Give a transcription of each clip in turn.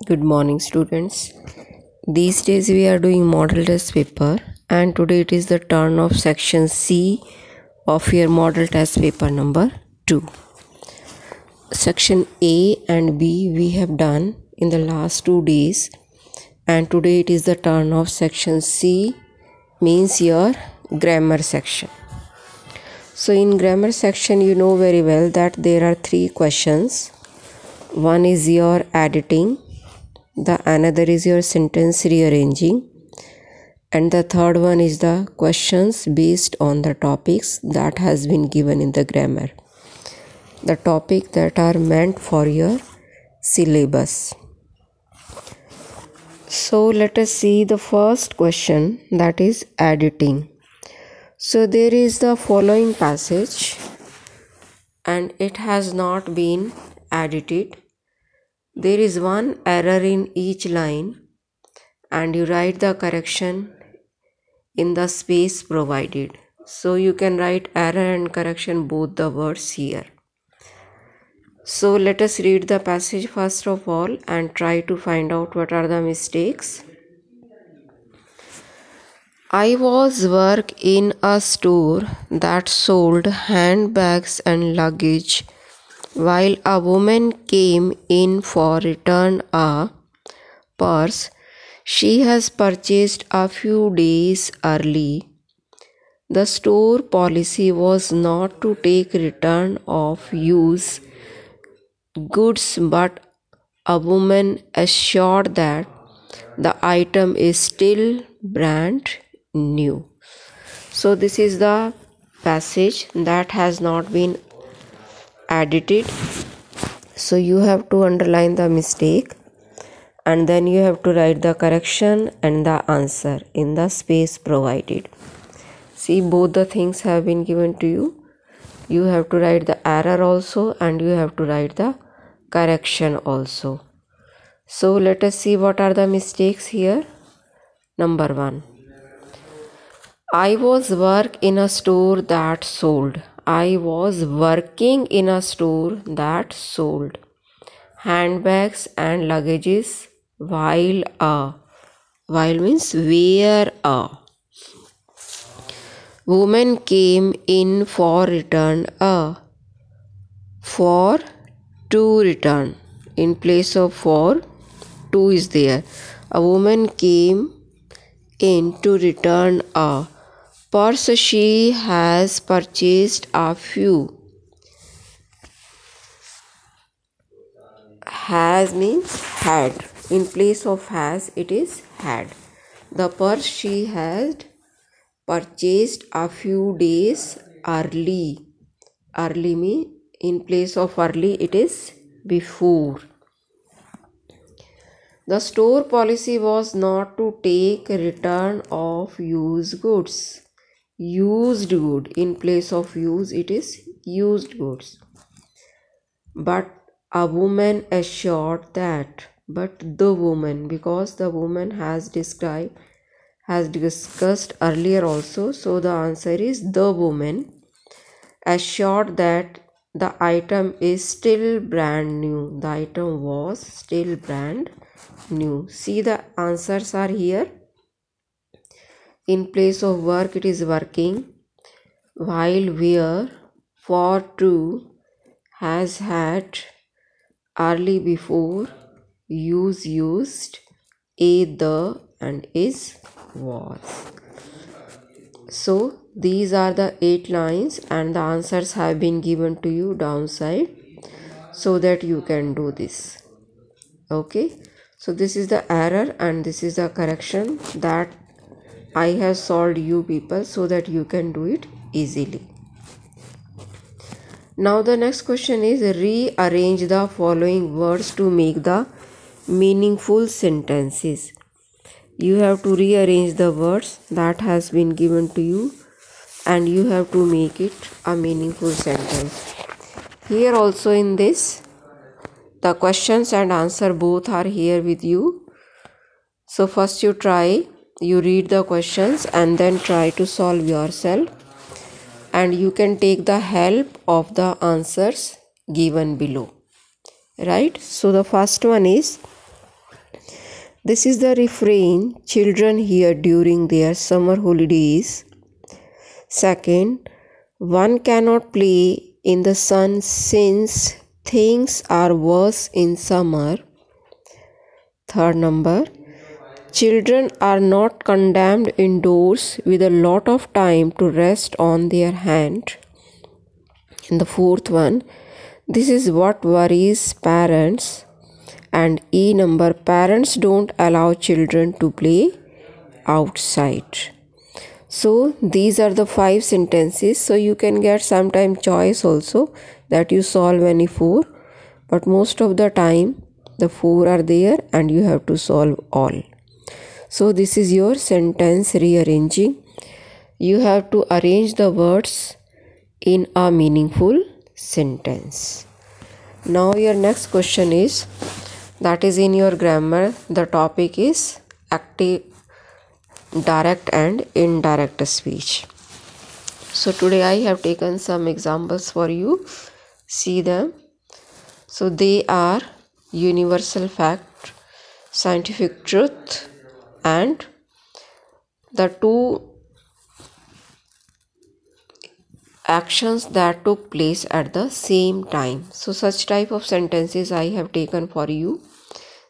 Good morning, students. These days we are doing model test paper, and today it is the turn of section C of your model test paper number 2. Section A and B we have done in the last 2 days, and today it is the turn of section C, means your grammar section. So in grammar section you know very well that there are 3 questions. One is your editing, the another is your sentence rearranging, and the third one is the questions based on the topics that has been given in the grammar, the topic that are meant for your syllabus. So let us see the first question, that is editing. So there is the following passage and it has not been edited. There is one error in each line and you write the correction in the space provided. So you can write error and correction both the words here. So let us read the passage first of all and try to find out what are the mistakes. I was work in a store that sold handbags and luggage while a woman came in for return a purse she has purchased a few days early. The store policy was not to take return of used goods, but a woman assured that the item is still brand new. So this is the passage that has not been edited. So you have to underline the mistake and then you have to write the correction and the answer in the space provided. See, both the things have been given to you. You have to write the error also and you have to write the correction also. So let us see what are the mistakes here. Number 1. I was work in a store that sold. I was working in a store that sold handbags and luggages while means where a woman came in for return for to return. In place of for, to is there. A woman came in to return a purse she has purchased a few. Has means had. In place of has, it is had. The purse she had purchased a few days early. Early means in place of early, it is before. The store policy was not to take return of used goods. Used good, in place of use, it is used goods. But a woman assured that, but the woman, because the woman has discussed earlier also, so the answer is the woman assured that the item is still brand new. The item was still brand new. See, the answers are here. In place of work, it is working. While, where, for, to, has, had, early, before, use, used, a, the, and is, was. So these are the 8 lines and the answers have been given to you downside so that you can do this. Okay, so this is the error and this is the correction that I have solved you people so that you can do it easily. Now the next question is rearrange the following words to make the meaningful sentences. You have to rearrange the words that has been given to you and you have to make it a meaningful sentence. Here also in this, the questions and answer both are here with you. So first you read the questions and then try to solve yourself, and you can take the help of the answers given below. Right? So the first one is, This is the refrain children hear during their summer holidays. Second, one cannot play in the sun since things are worse in summer. Third number, children are not condemned indoors with a lot of time to rest on their hand. And the fourth one, this is what worries parents. And E number, parents don't allow children to play outside. So these are the 5 sentences. So you can get sometime choice also that you solve any 4, but most of the time the 4 are there and you have to solve all. So this is your sentence rearranging. You have to arrange the words in a meaningful sentence. Now your next question is, that is in your grammar, the topic is active, direct and indirect speech. So today I have taken some examples for you. See them. So they are universal fact, scientific truth, and the 2 actions that took place at the same time. So such type of sentences I have taken for you.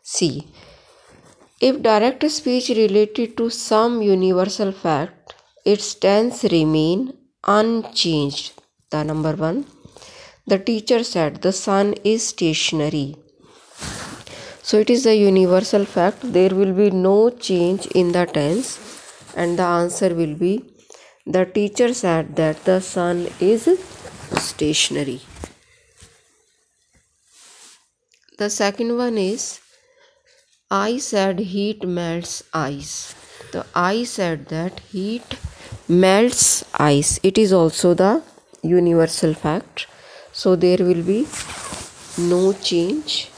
See, if direct speech related to some universal fact, its tense remain unchanged. The number 1, the teacher said the sun is stationary. So it is a universal fact. There will be no change in the tense, and the answer will be, the teacher said that the sun is stationary. The second one is, I said heat melts ice. So I said that heat melts ice. It is also the universal fact. So there will be no change.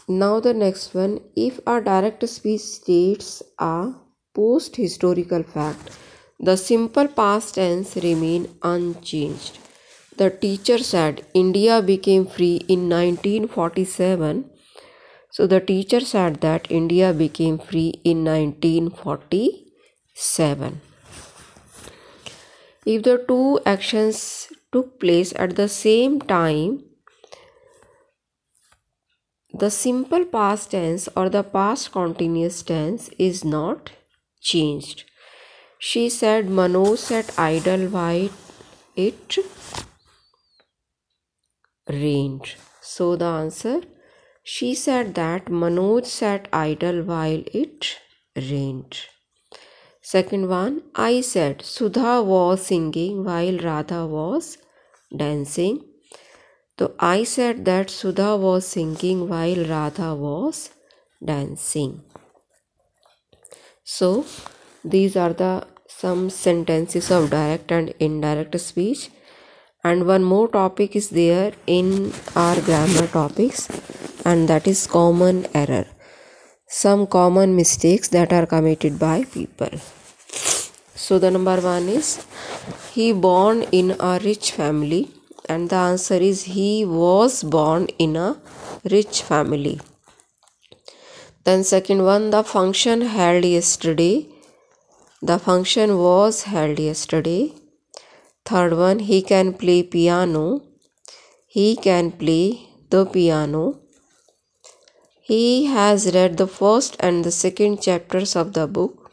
Now the next one, if a direct speech states a post-historical fact, the simple past tense remain unchanged. The teacher said India became free in 1947. So the teacher said that India became free in 1947. If the 2 actions took place at the same time, the simple past tense or the past continuous tense is not changed. She said Manoj sat idle while it rained. So the answer, she said that Manoj sat idle while it rained. Second one, I said Sudha was singing while Radha was dancing. So I said that Sudha was singing while Radha was dancing. So these are the some sentences of direct and indirect speech. And one more topic is there in our grammar topics, and that is common error. Some common mistakes that are committed by people. So the number 1 is, he born in a rich family, and the answer is he was born in a rich family. Then second one, the function held yesterday. The function was held yesterday. Third one, he can play piano. He can play the piano. He has read the first and the second chapters of the book.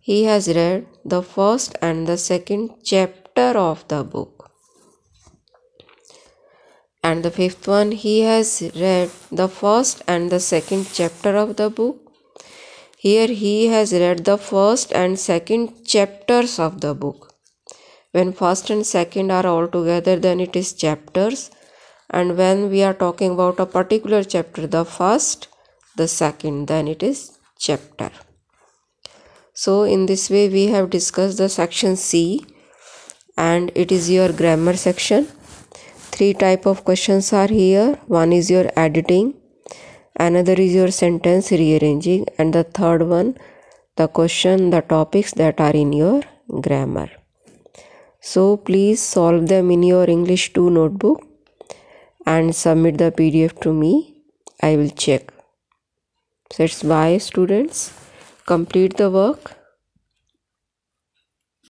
He has read the first and the second chapter of the book. And the fifth one, he has read the first and the second chapter of the book. Here he has read the first and second chapters of the book. When first and second are all together, then it is chapters. And when we are talking about a particular chapter, the first, the second, then it is chapter. So in this way we have discussed the section C, and it is your grammar section. 3 type of questions are here. One is your editing, another is your sentence rearranging, and the third one, the question, the topics that are in your grammar. So please solve them in your English 2 notebook and submit the PDF to me I will check. So it's bye students. Complete the work.